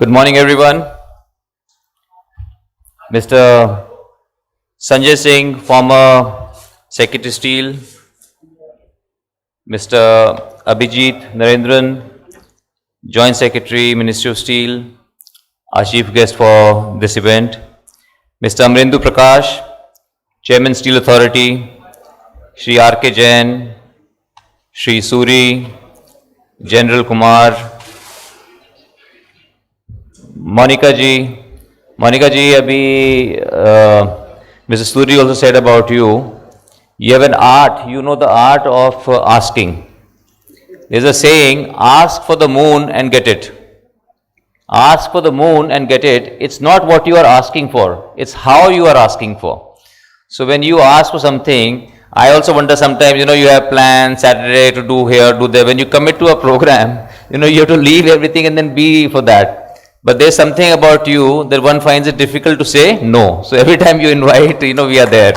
Good morning, everyone. Mr. Sanjay Singh, former Secretary Steel, Mr. Abhijit Narendran, Joint Secretary, Ministry of Steel, our chief guest for this event, Mr. Amrendu Prakash, Chairman Steel Authority, Shri R.K. Jain, Shri Suri, General Kumar, Monica ji, abhi, Mr. Suri also said about you, you have an art, you know the art of asking. There's a saying, ask for the moon and get it. Ask for the moon and get it. It's not what you are asking for, it's how you are asking for. So when you ask for something, I also wonder sometimes, you have plans Saturday to do here, do there. When you commit to a program, you have to leave everything and then be for that. But there's something about you that one finds it difficult to say no. So every time you invite, we are there.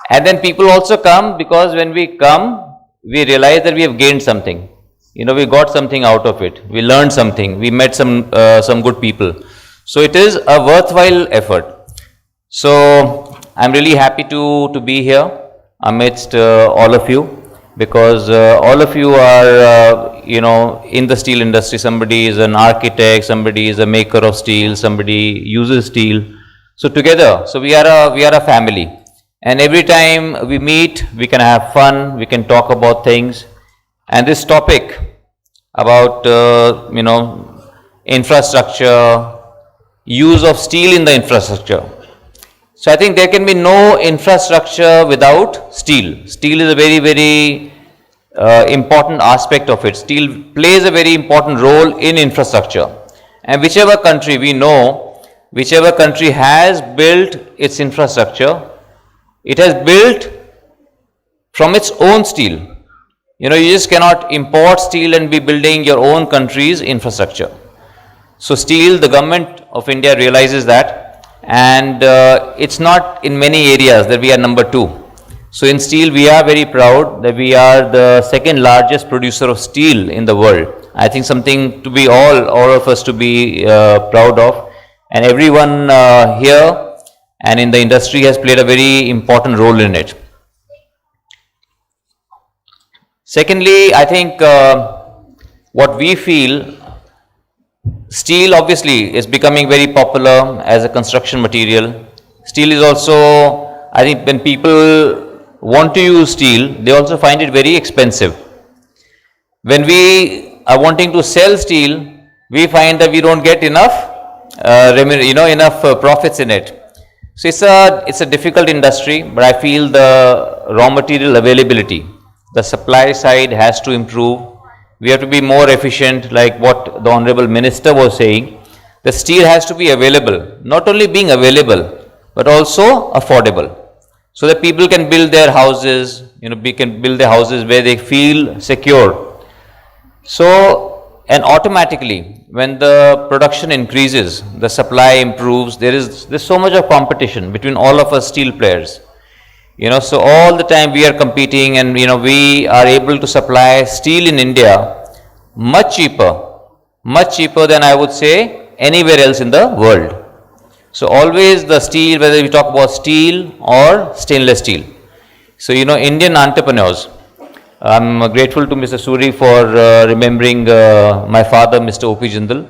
And then people also come because when we come, we realize that we have gained something. We got something out of it. We learned something. We met some good people. So it is a worthwhile effort. So I'm really happy to be here amidst all of you, because all of you are, in the steel industry. Somebody is an architect, somebody is a maker of steel, somebody uses steel. So together, so we are a family. And every time we meet, we can have fun, we can talk about things. And this topic about, infrastructure, use of steel in the infrastructure. So I think there can be no infrastructure without steel. Steel is a very, very important aspect of it. Steel plays a very important role in infrastructure. And whichever country we know, whichever country has built its infrastructure, it has built from its own steel. You just cannot import steel and be building your own country's infrastructure. So steel, the government of India realizes that. And it's not in many areas that we are number 2. So in steel, we are very proud that we are the second largest producer of steel in the world. I think something to be all of us to be proud of. And everyone here and in the industry has played a very important role in it. Secondly, I think what we feel, steel obviously is becoming very popular as a construction material. Steel is also, I think when people want to use steel, they also find it very expensive. When we are wanting to sell steel, we find that we don't get enough, enough profits in it. So it's a difficult industry, but I feel the raw material availability, the supply side has to improve. We have to be more efficient, like what the Honorable Minister was saying. The steel has to be available, not only being available, but also affordable. So that people can build their houses, can build their houses where they feel secure. So, and automatically, when the production increases, the supply improves, there's so much of competition between all of us steel players. So all the time we are competing, and we are able to supply steel in India much cheaper than I would say anywhere else in the world. So always the steel, whether we talk about steel or stainless steel. So Indian entrepreneurs, I'm grateful to Mr. Suri for remembering my father, Mr. O.P. Jindal.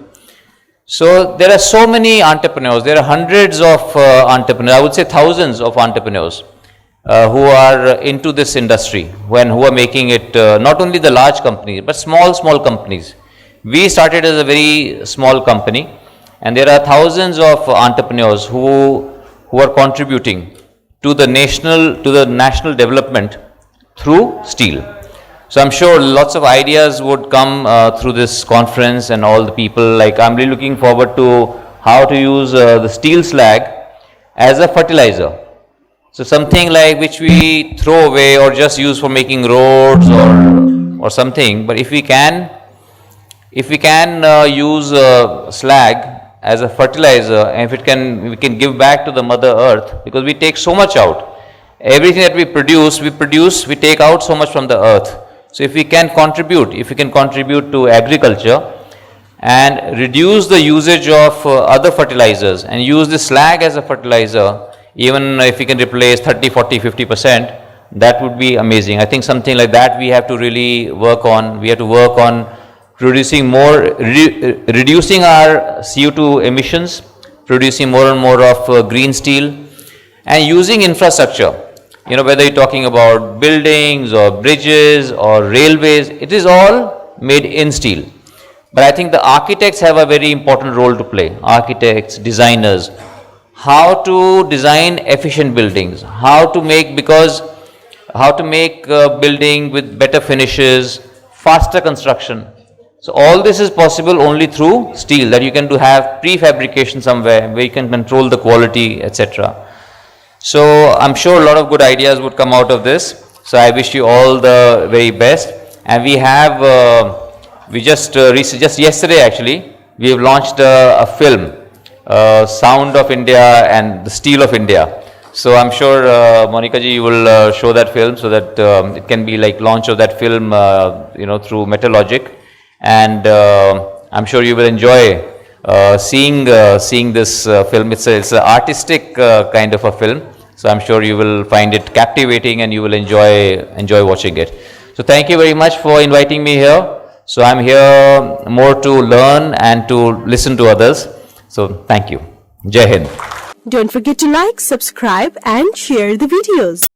So there are so many entrepreneurs, there are hundreds of entrepreneurs, I would say thousands of entrepreneurs who are into this industry, who are making it not only the large companies, but small companies. We started as a very small company, and there are thousands of entrepreneurs who are contributing to the national development through steel. So I'm sure lots of ideas would come through this conference, and all the people, like I'm really looking forward to how to use the steel slag as a fertilizer. So something like which we throw away or just use for making roads or something, but if we can use slag as a fertilizer, and if we can give back to the Mother Earth, because we take so much out. Everything that we produce, we take out so much from the earth. So if we can contribute to agriculture and reduce the usage of other fertilizers and use the slag as a fertilizer, even if we can replace 30, 40, 50%, that would be amazing. I think something like that we have to really work on. We have to work on producing more, reducing our CO2 emissions, producing more and more of green steel, and using infrastructure. You know, whether you're talking about buildings or bridges or railways, it is all made in steel. But I think the architects have a very important role to play. Architects, designers, how to design efficient buildings, how to make building with better finishes, faster construction. So all this is possible only through steel, that you can have prefabrication somewhere where you can control the quality, etc. So I'm sure a lot of good ideas would come out of this. So I wish you all the very best. And we have, just yesterday actually, we have launched a film, Sound of India and the Steel of India. So I'm sure Monica ji, you will show that film so that it can be like launch of that film, through Metalogic. And I'm sure you will enjoy seeing this film. It's an artistic kind of a film. So I'm sure you will find it captivating and you will enjoy watching it. So thank you very much for inviting me here. So I'm here more to learn and to listen to others. So thank you. Jai Hind. Don't forget to like, subscribe and share the videos.